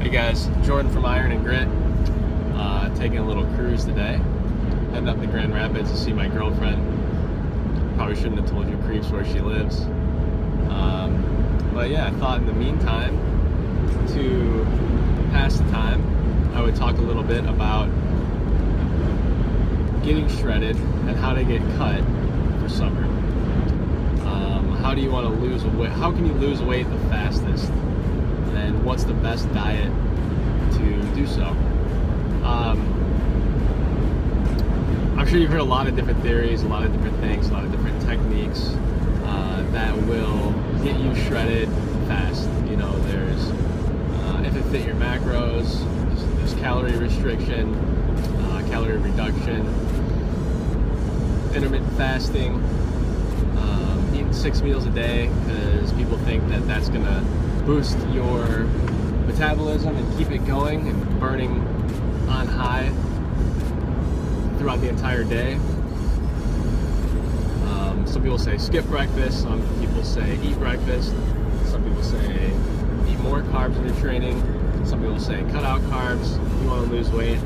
Hey guys, Jordan from Iron and Grit, taking a little cruise today, heading up to Grand Rapids to see my girlfriend. Probably shouldn't have told you creeps where she lives, but yeah, I thought in the meantime, to pass the time, I would talk a little bit about getting shredded and how to get cut for summer. How do you want to lose weight? How can you lose weight the fastest? And what's the best diet to do so? I'm sure you've heard a lot of different theories, a lot of different things, a lot of different techniques that will get you shredded fast. You know, there's if it fit your macros, there's calorie restriction, calorie reduction, intermittent fasting, eating 6 meals a day, because people think that that's gonna boost your metabolism and keep it going and burning on high throughout the entire day. Some people say skip breakfast, some people say eat breakfast, some people say eat more carbs when you're training, some people say cut out carbs if you want to lose weight.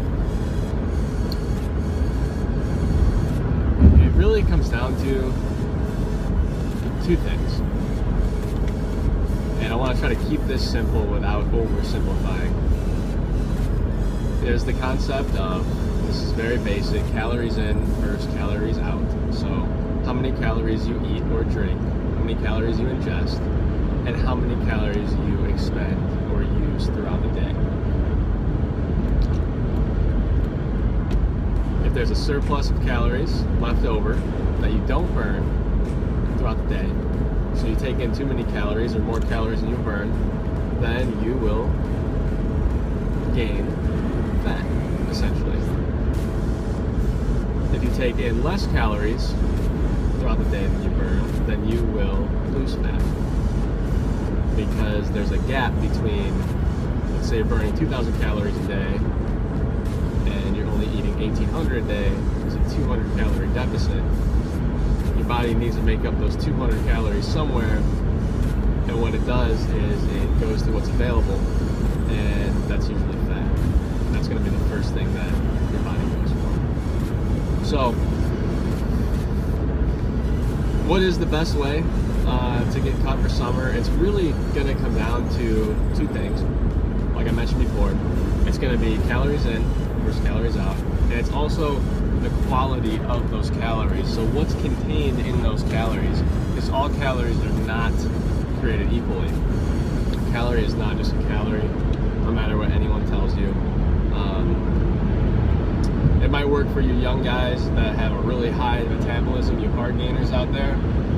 It really comes down to two things. And I want to try to keep this simple without oversimplifying. There's the concept of, this is very basic, calories in versus calories out. So how many calories you eat or drink, how many calories you ingest, and how many calories you expend or use throughout the day. If there's a surplus of calories left over that you don't burn throughout the day, so you take in too many calories or more calories than you burn, then you will gain fat, essentially. If you take in less calories throughout the day than you burn, then you will lose fat. Because there's a gap between, let's say you're burning 2,000 calories a day and you're only eating 1,800 a day, there's a 200 calorie deficit. Your body needs to make up those 200 calories somewhere, and what it does is it goes to what's available, and that's usually fat. That's going to be the first thing that your body goes for. So, what is the best way to get cut for summer? It's really going to come down to two things. Like I mentioned before, it's going to be calories in versus calories out, and it's also the quality of those calories. So what's contained in those calories? Because all calories are not created equally. A calorie is not just a calorie, no matter what anyone tells you. It might work for you young guys that have a really high metabolism, you hard gainers out there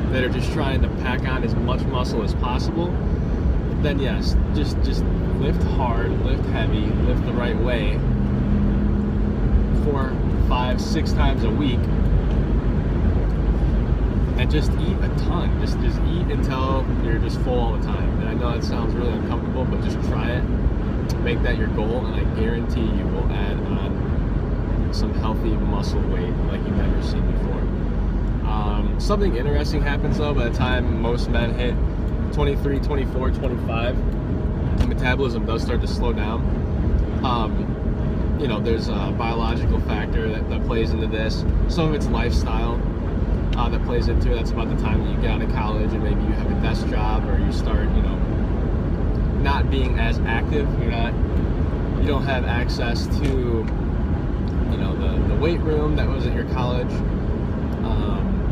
that are just trying to pack on as much muscle as possible. Then yes, just lift hard, lift heavy, lift the right way 4, 5, 6 times a week, and just eat a ton. Just eat until you're just full all the time. And I know that sounds really uncomfortable, but just try it. Make that your goal, and I guarantee you will add on some healthy muscle weight like you've never seen before. Something interesting happens though by the time most men hit 23, 24, 25. The metabolism does start to slow down. You know, there's a biological factor that plays into this. Some of it's lifestyle that plays into it. That's about the time that you get out of college and maybe you have a desk job, or you start, you know, not being as active. You don't have access to, you know, the weight room that was at your college,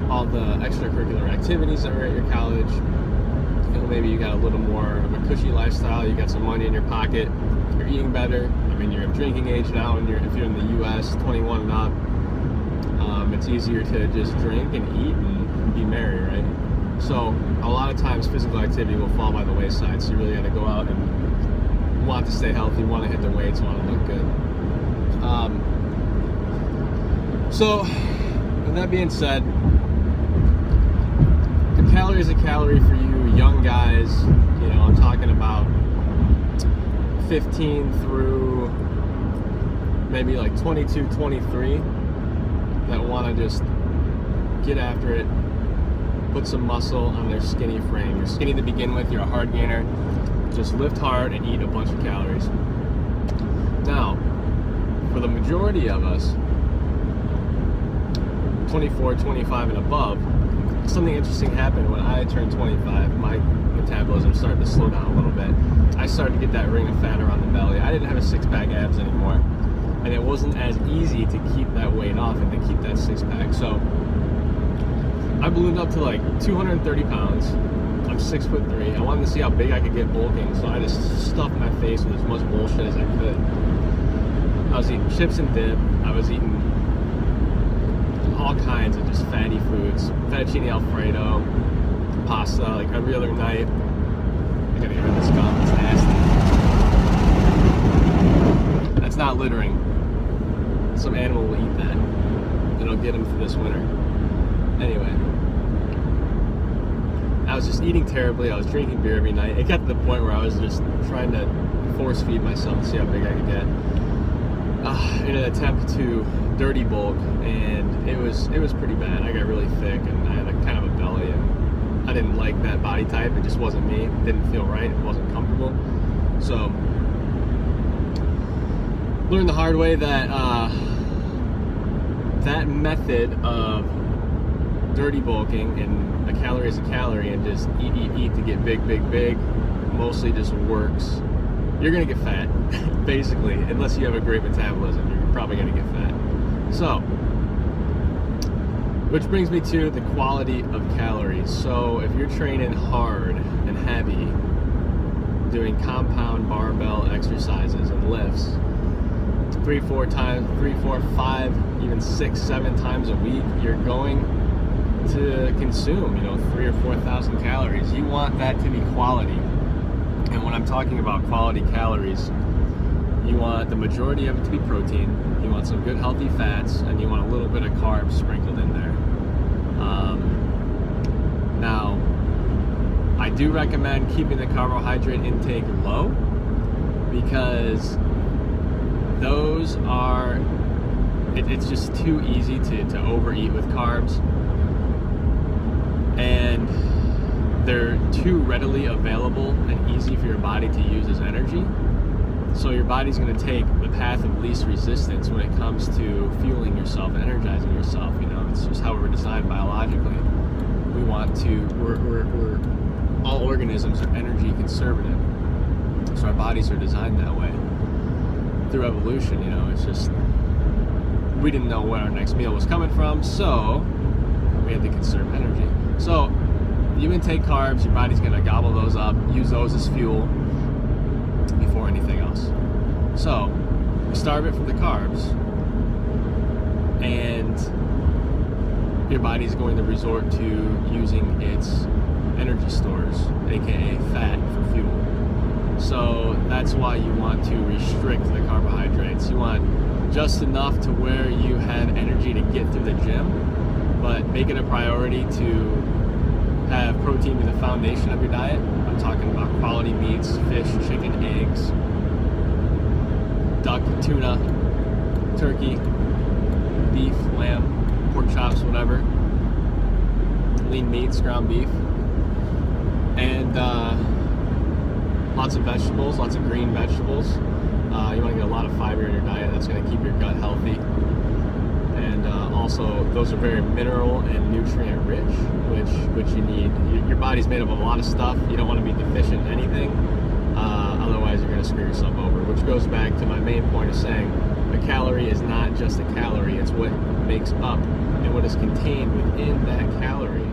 all the extracurricular activities that were at your college. You know, maybe you got a little more of a cushy lifestyle. You got some money in your pocket. You're eating better. I mean, you're of drinking age now, and if you're in the U.S., 21 and up, it's easier to just drink and eat and be merry, right? So a lot of times physical activity will fall by the wayside, so you really got to go out and want to stay healthy, want to hit the weights, want to look good. So with that being said, a calorie is a calorie for you young guys. You know, I'm talking about 15 through maybe like 22, 23 that want to just get after it, put some muscle on their skinny frame. You're skinny to begin with, you're a hard gainer, just lift hard and eat a bunch of calories. majority of us, 24, 25 and above, something interesting happened when I turned 25. My metabolism started to slow down a little bit. I started to get that ring of fat around the belly. I didn't have a six-pack abs anymore, and it wasn't as easy to keep that weight off and to keep that six-pack. So I ballooned up to like 230 pounds. I'm 6'3". I wanted to see how big I could get bulking, so I just stuffed my face with as much bullshit as I could. I was eating chips and dip. I was eating all kinds of just fatty foods, fettuccine alfredo, pasta, like every other night. I gotta get rid of this gum, it's nasty. That's not littering. Some animal will eat that. It'll get him through this winter. Anyway, I was just eating terribly. I was drinking beer every night. It got to the point where I was just trying to force feed myself to see how big I could get. In an attempt to dirty bulk, and it was pretty bad. I got really thick, and I had a kind of a belly, and I didn't like that body type. It just wasn't me. It didn't feel right. It wasn't comfortable. So learned the hard way that that method of dirty bulking and a calorie is a calorie and just eat to get big mostly just works. You're gonna get fat, basically, unless you have a great metabolism. You're probably gonna get fat. So, which brings me to the quality of calories. So if you're training hard and heavy, doing compound barbell exercises and lifts 3, 4, 5, even 6, 7 times a week, you're going to consume, 3,000 or 4,000 calories. You want that to be quality. And when I'm talking about quality calories, you want the majority of it to be protein, you want some good healthy fats, and you want a little bit of carbs sprinkled in there. Now, I do recommend keeping the carbohydrate intake low, because those are, it's just too easy to overeat with carbs, and they're too readily available and easy for your body to use as energy. So your body's going to take the path of least resistance when it comes to fueling yourself, energizing yourself. It's just how we're designed biologically. We want to, we're all organisms are energy conservative. So our bodies are designed that way. Through evolution, it's just, we didn't know where our next meal was coming from, so we had to conserve energy. So you intake carbs, your body's gonna gobble those up, use those as fuel before anything else. So we starve it from the carbs, and your body's going to resort to using its energy stores, aka fat, for fuel. So that's why you want to restrict the carbohydrates. You want just enough to where you have energy to get through the gym, but make it a priority to have protein be the foundation of your diet. I'm talking about quality meats, fish, chicken, eggs, duck, tuna, turkey, beef, lamb, pork chops, whatever, lean meats, ground beef, and lots of vegetables, lots of green vegetables. You want to get a lot of fiber in your diet. That's going to keep your gut healthy. And also, those are very mineral and nutrient rich, which you need. Your body's made up of a lot of stuff. You don't want to be deficient in anything. Otherwise, you're going to screw yourself over. Which goes back to my main point of saying a calorie is not just a calorie. It's what makes up and what is contained within that calorie